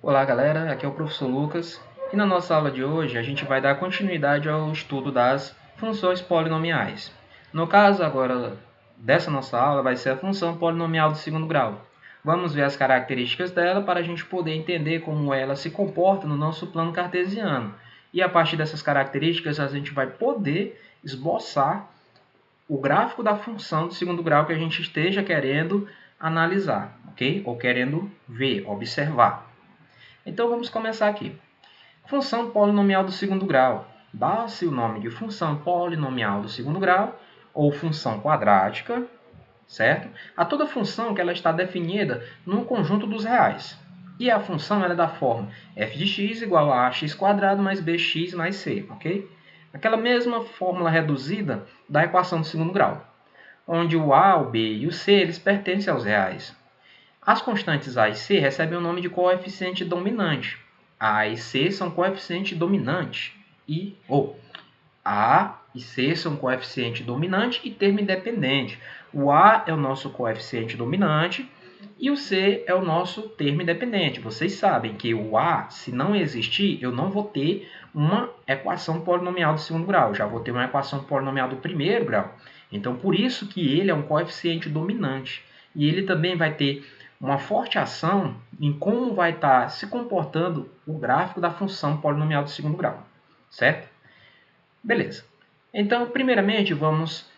Olá galera, aqui é o professor Lucas e na nossa aula de hoje a gente vai dar continuidade ao estudo das funções polinomiais. No caso agora dessa nossa aula vai ser a função polinomial de segundo grau. Vamos ver as características dela para a gente poder entender como ela se comporta no nosso plano cartesiano. E a partir dessas características a gente vai poder esboçar o gráfico da função de segundo grau que a gente esteja querendo analisar, ok? Ou querendo ver, observar. Então vamos começar aqui. Função polinomial do segundo grau. Dá-se o nome de função polinomial do segundo grau ou função quadrática, certo? A toda função que ela está definida no conjunto dos reais. E a função ela é da forma f de x igual a ax quadrado mais bx mais c, ok? Aquela mesma fórmula reduzida da equação do segundo grau, onde o a, o b e o c eles pertencem aos reais. As constantes a e c recebem o nome de coeficiente dominante. A e c são coeficiente dominante A e C são coeficiente dominante e termo independente. O A é o nosso coeficiente dominante e o C é o nosso termo independente. Vocês sabem que o A, se não existir, eu não vou ter uma equação polinomial do segundo grau. Eu já vou ter uma equação polinomial do primeiro grau. Então, por isso que ele é um coeficiente dominante. E ele também vai ter uma forte ação em como vai estar se comportando o gráfico da função polinomial do segundo grau. Certo? Beleza. Então, primeiramente, vamos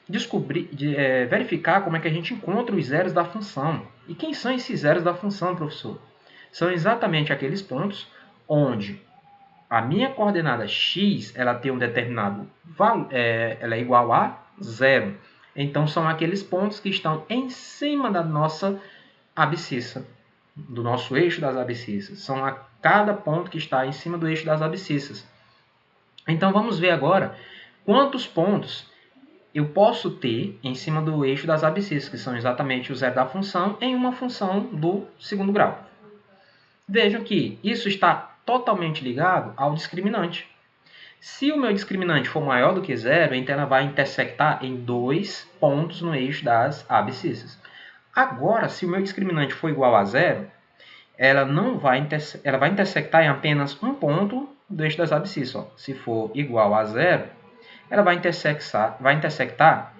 verificar como é que a gente encontra os zeros da função. E quem são esses zeros da função, professor? São exatamente aqueles pontos onde a minha coordenada x ela tem um determinado valor, ela é igual a zero. Então, são aqueles pontos que estão em cima da nossa abscissa, do nosso eixo das abscissas. São a cada ponto que está em cima do eixo das abscissas. Então, vamos ver agora quantos pontos eu posso ter em cima do eixo das abscissas, que são exatamente o zero da função, em uma função do segundo grau. Vejam que isso está totalmente ligado ao discriminante. Se o meu discriminante for maior do que zero, então ela vai intersectar em dois pontos no eixo das abscissas. Agora, se o meu discriminante for igual a zero, ela vai intersectar em apenas um ponto do eixo das abscissas. Se for igual a zero, ela vai intersectar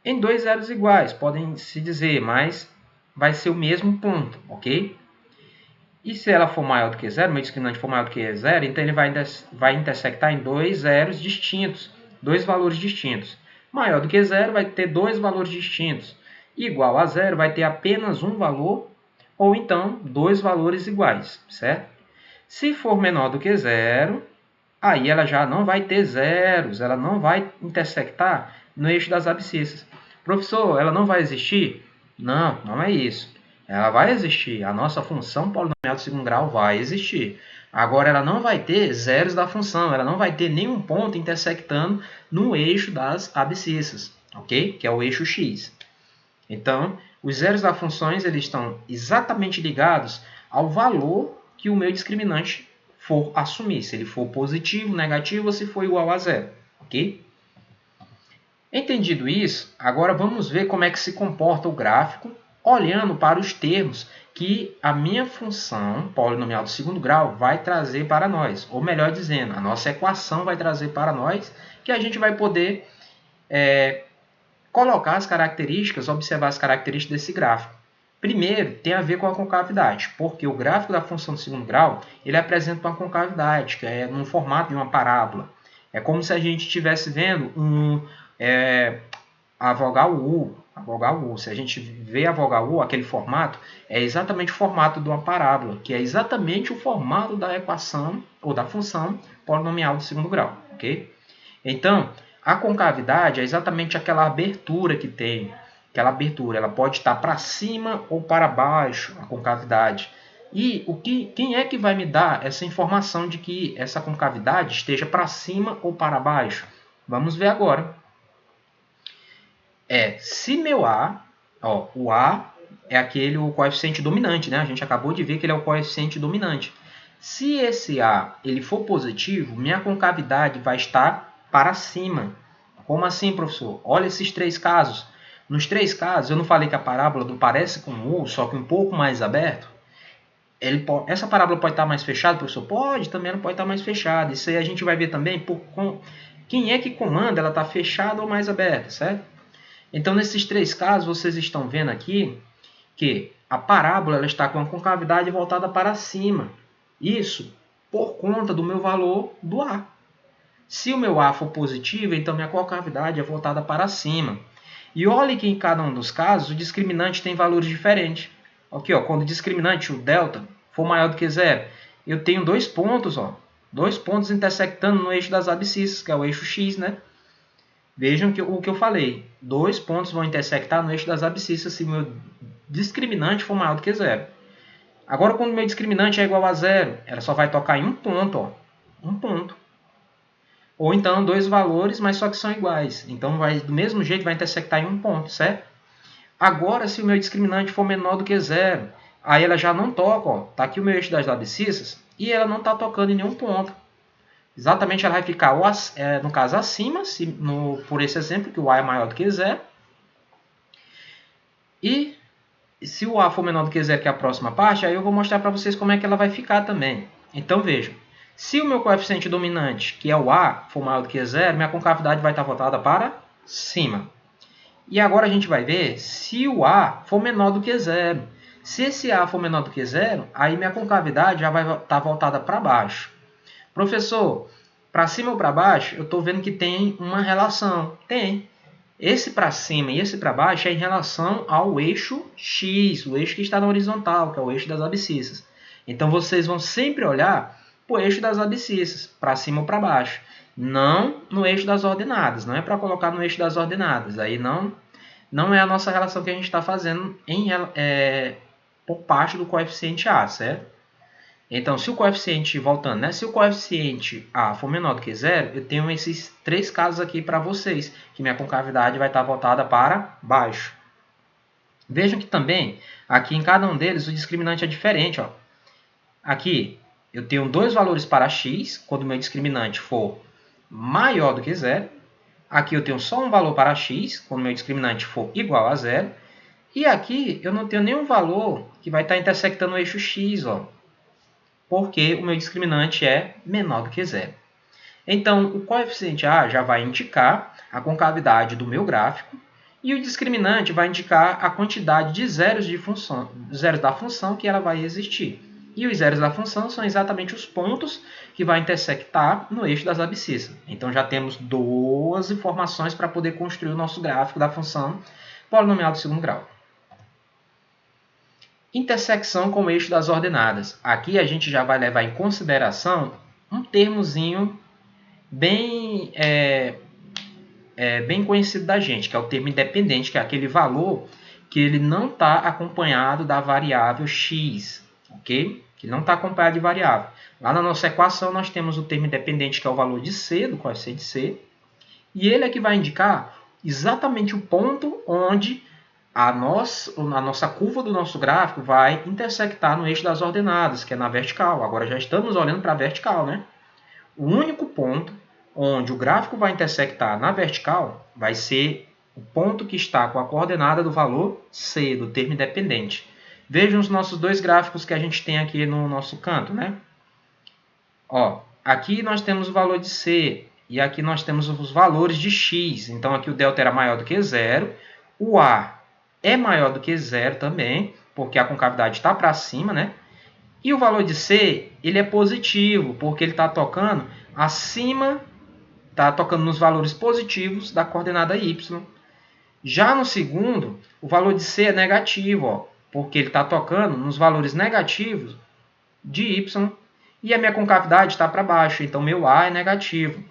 em dois zeros iguais, podem se dizer, mas vai ser o mesmo ponto, ok? E se ela for maior do que zero, meu discriminante for maior do que zero, então ele vai intersectar em dois zeros distintos, dois valores distintos. Maior do que zero vai ter dois valores distintos. Igual a zero vai ter apenas um valor, ou então dois valores iguais, certo? Se for menor do que zero, aí ela já não vai ter zeros, ela não vai intersectar no eixo das abscissas. Professor, ela não vai existir? Não, não é isso. Ela vai existir. A nossa função polinomial de segundo grau vai existir. Agora, ela não vai ter zeros da função, ela não vai ter nenhum ponto intersectando no eixo das abscissas, ok? Que é o eixo x. Então, os zeros das funções eles estão exatamente ligados ao valor que o meu discriminante for assumir, se ele for positivo, negativo ou se for igual a zero, ok? Entendido isso, agora vamos ver como é que se comporta o gráfico olhando para os termos que a minha função polinomial do segundo grau vai trazer para nós, ou melhor dizendo, a nossa equação vai trazer para nós, que a gente vai poder colocar as características, observar as características desse gráfico. Primeiro, tem a ver com a concavidade, porque o gráfico da função do segundo grau ele apresenta uma concavidade, que é no formato de uma parábola. É como se a gente estivesse vendo a vogal U. Se a gente vê a vogal U, aquele formato, é exatamente o formato de uma parábola, que é exatamente o formato da equação ou da função polinomial do segundo grau. Okay? Então, a concavidade é exatamente aquela abertura que tem. Aquela abertura, ela pode estar para cima ou para baixo, a concavidade. E quem é que vai me dar essa informação de que essa concavidade esteja para cima ou para baixo? Vamos ver agora. Se meu A, o A é o coeficiente dominante, né? A gente acabou de ver que ele é o coeficiente dominante. Se esse A ele for positivo, minha concavidade vai estar para cima. Como assim, professor? Olha esses três casos. Nos três casos, eu não falei que a parábola não parece com U, só que um pouco mais aberto? essa parábola pode estar mais fechada, professor? Pode, também não pode estar mais fechada. Isso aí a gente vai ver também quem é que comanda, ela está fechada ou mais aberta, certo? Então, nesses três casos, vocês estão vendo aqui que a parábola ela está com a concavidade voltada para cima. Isso por conta do meu valor do A. Se o meu A for positivo, então minha concavidade é voltada para cima. E olhe que em cada um dos casos, o discriminante tem valores diferentes. Aqui, ó, quando o discriminante, o delta, for maior do que zero, eu tenho dois pontos, ó, dois pontos intersectando no eixo das abscissas, que é o eixo X, né? Vejam o que eu falei. Dois pontos vão intersectar no eixo das abscissas se o meu discriminante for maior do que zero. Agora, quando o meu discriminante é igual a zero, ela só vai tocar em um ponto, ó, um ponto. Ou então dois valores, mas só que são iguais. Então, do mesmo jeito, vai intersectar em um ponto, certo? Agora, se o meu discriminante for menor do que zero, aí ela já não toca, ó. Tá aqui o meu eixo das abscissas e ela não está tocando em nenhum ponto. Exatamente, ela vai ficar, no caso, acima, por esse exemplo, que o A é maior do que zero. E se o A for menor do que zero, que é a próxima parte, aí eu vou mostrar para vocês como é que ela vai ficar também. Então, vejam. Se o meu coeficiente dominante, que é o A, for maior do que zero, minha concavidade vai estar voltada para cima. E agora a gente vai ver se o A for menor do que zero. Se esse A for menor do que zero, aí minha concavidade já vai estar voltada para baixo. Professor, para cima ou para baixo, eu estou vendo que tem uma relação. Tem. Esse para cima e esse para baixo é em relação ao eixo X, o eixo que está na horizontal, que é o eixo das abscissas. Então, vocês vão sempre olhar para o eixo das abscissas, para cima ou para baixo. Não no eixo das ordenadas, não é para colocar no eixo das ordenadas. Aí não é a nossa relação que a gente está fazendo por parte do coeficiente A, certo? Então, se o coeficiente, voltando, né? Se o coeficiente A for menor do que zero, eu tenho esses três casos aqui para vocês, que minha concavidade vai estar voltada para baixo. Vejam que também, aqui em cada um deles, o discriminante é diferente, ó. Aqui, eu tenho dois valores para x, quando o meu discriminante for maior do que zero. Aqui eu tenho só um valor para x, quando o meu discriminante for igual a zero. E aqui eu não tenho nenhum valor que vai estar intersectando o eixo x, ó, porque o meu discriminante é menor do que zero. Então, o coeficiente A já vai indicar a concavidade do meu gráfico e o discriminante vai indicar a quantidade de zeros da função que ela vai existir. E os zeros da função são exatamente os pontos que vai intersectar no eixo das abscissas. Então, já temos duas informações para poder construir o nosso gráfico da função polinomial do segundo grau. Intersecção com o eixo das ordenadas. Aqui a gente já vai levar em consideração um termozinho bem conhecido da gente, que é o termo independente, que é aquele valor que ele não está acompanhado da variável x, ok? Que não está acompanhado de variável. Lá na nossa equação nós temos o termo independente, que é o valor de c, do coeficiente c, e ele é que vai indicar exatamente o ponto onde a nossa curva do nosso gráfico vai intersectar no eixo das ordenadas, que é na vertical. Agora já estamos olhando para a vertical, né? O único ponto onde o gráfico vai intersectar na vertical vai ser o ponto que está com a coordenada do valor c, do termo independente. Vejam os nossos dois gráficos que a gente tem aqui no nosso canto, né? Ó, aqui nós temos o valor de c e aqui nós temos os valores de x. Então, aqui o delta era maior do que zero. O A é maior do que zero também, porque a concavidade está para cima, né? E o valor de C, ele é positivo, porque ele está tocando acima, está tocando nos valores positivos da coordenada y. Já no segundo, o valor de C é negativo, ó, porque ele está tocando nos valores negativos de y. E a minha concavidade está para baixo, então meu A é negativo.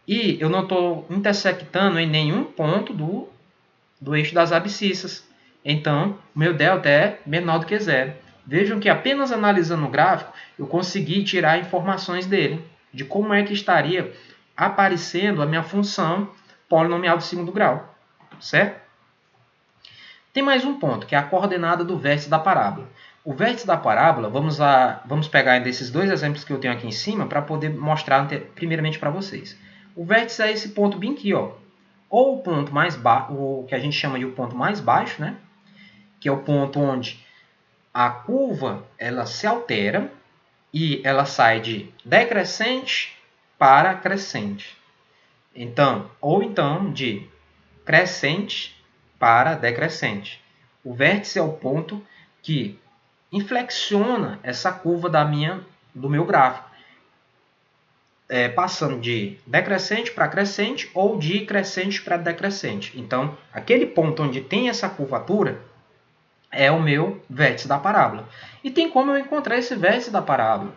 E eu não estou intersectando em nenhum ponto do eixo das abscissas. Então, o meu delta é menor do que zero. Vejam que apenas analisando o gráfico, eu consegui tirar informações dele, de como é que estaria aparecendo a minha função polinomial de segundo grau. Certo? Tem mais um ponto, que é a coordenada do vértice da parábola. O vértice da parábola, vamos pegar desses dois exemplos que eu tenho aqui em cima, para poder mostrar primeiramente para vocês. O vértice é esse ponto bem aqui, ó. Ou o ponto mais baixo, o que a gente chama de o ponto mais baixo, né? Que é o ponto onde a curva ela se altera e ela sai de decrescente para crescente. Ou então de crescente para decrescente. O vértice é o ponto que inflexiona essa curva do meu gráfico, passando de decrescente para crescente ou de crescente para decrescente. Então, aquele ponto onde tem essa curvatura é o meu vértice da parábola. E tem como eu encontrar esse vértice da parábola.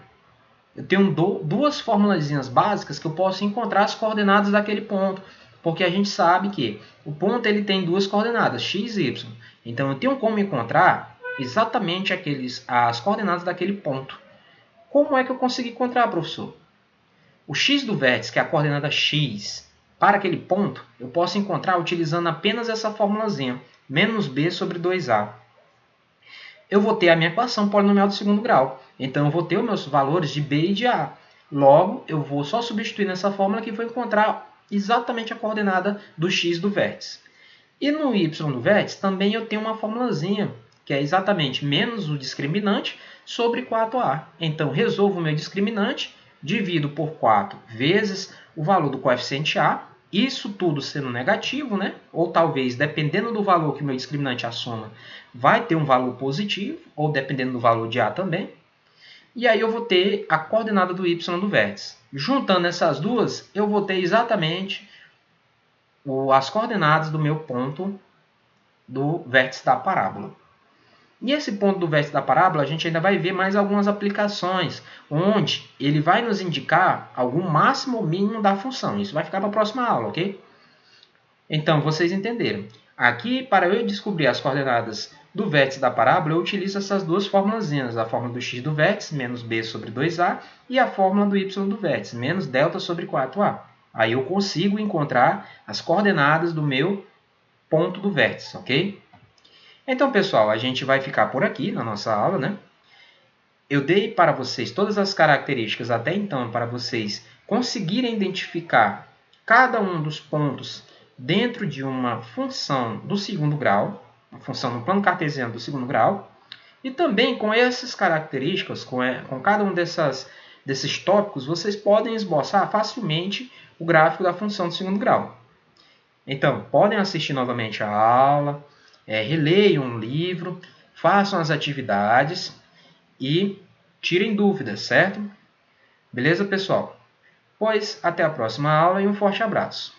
Eu tenho duas formulazinhas básicas que eu posso encontrar as coordenadas daquele ponto, porque a gente sabe que o ponto ele tem duas coordenadas, x e y. Então, eu tenho como encontrar exatamente as coordenadas daquele ponto. Como é que eu consegui encontrar, professor? O x do vértice, que é a coordenada x, para aquele ponto, eu posso encontrar utilizando apenas essa formulazinha, menos b sobre 2a. Eu vou ter a minha equação polinomial do segundo grau. Então, eu vou ter os meus valores de b e de a. Logo, eu vou só substituir nessa fórmula que vou encontrar exatamente a coordenada do x do vértice. E no y do vértice, também eu tenho uma formulazinha, que é exatamente menos o discriminante sobre 4a. Então, resolvo o meu discriminante, divido por 4 vezes o valor do coeficiente a, isso tudo sendo negativo, né? Ou talvez, dependendo do valor que o meu discriminante assoma, vai ter um valor positivo, ou dependendo do valor de a também. E aí eu vou ter a coordenada do y do vértice. Juntando essas duas, eu vou ter exatamente as coordenadas do meu ponto do vértice da parábola. E esse ponto do vértice da parábola, a gente ainda vai ver mais algumas aplicações, onde ele vai nos indicar algum máximo ou mínimo da função. Isso vai ficar para a próxima aula, ok? Então, vocês entenderam. Aqui, para eu descobrir as coordenadas do vértice da parábola, eu utilizo essas duas formulazinhas, a fórmula do x do vértice, menos b sobre 2a, e a fórmula do y do vértice, menos delta sobre 4a. Aí eu consigo encontrar as coordenadas do meu ponto do vértice, ok? Então, pessoal, a gente vai ficar por aqui na nossa aula, né? Eu dei para vocês todas as características até então para vocês conseguirem identificar cada um dos pontos dentro de uma função do segundo grau, uma função no plano cartesiano do segundo grau, e também com essas características, com cada um desses tópicos, vocês podem esboçar facilmente o gráfico da função do segundo grau. Então, podem assistir novamente a aula, releiam um livro, façam as atividades e tirem dúvidas, certo? Beleza, pessoal? Pois, até a próxima aula e um forte abraço.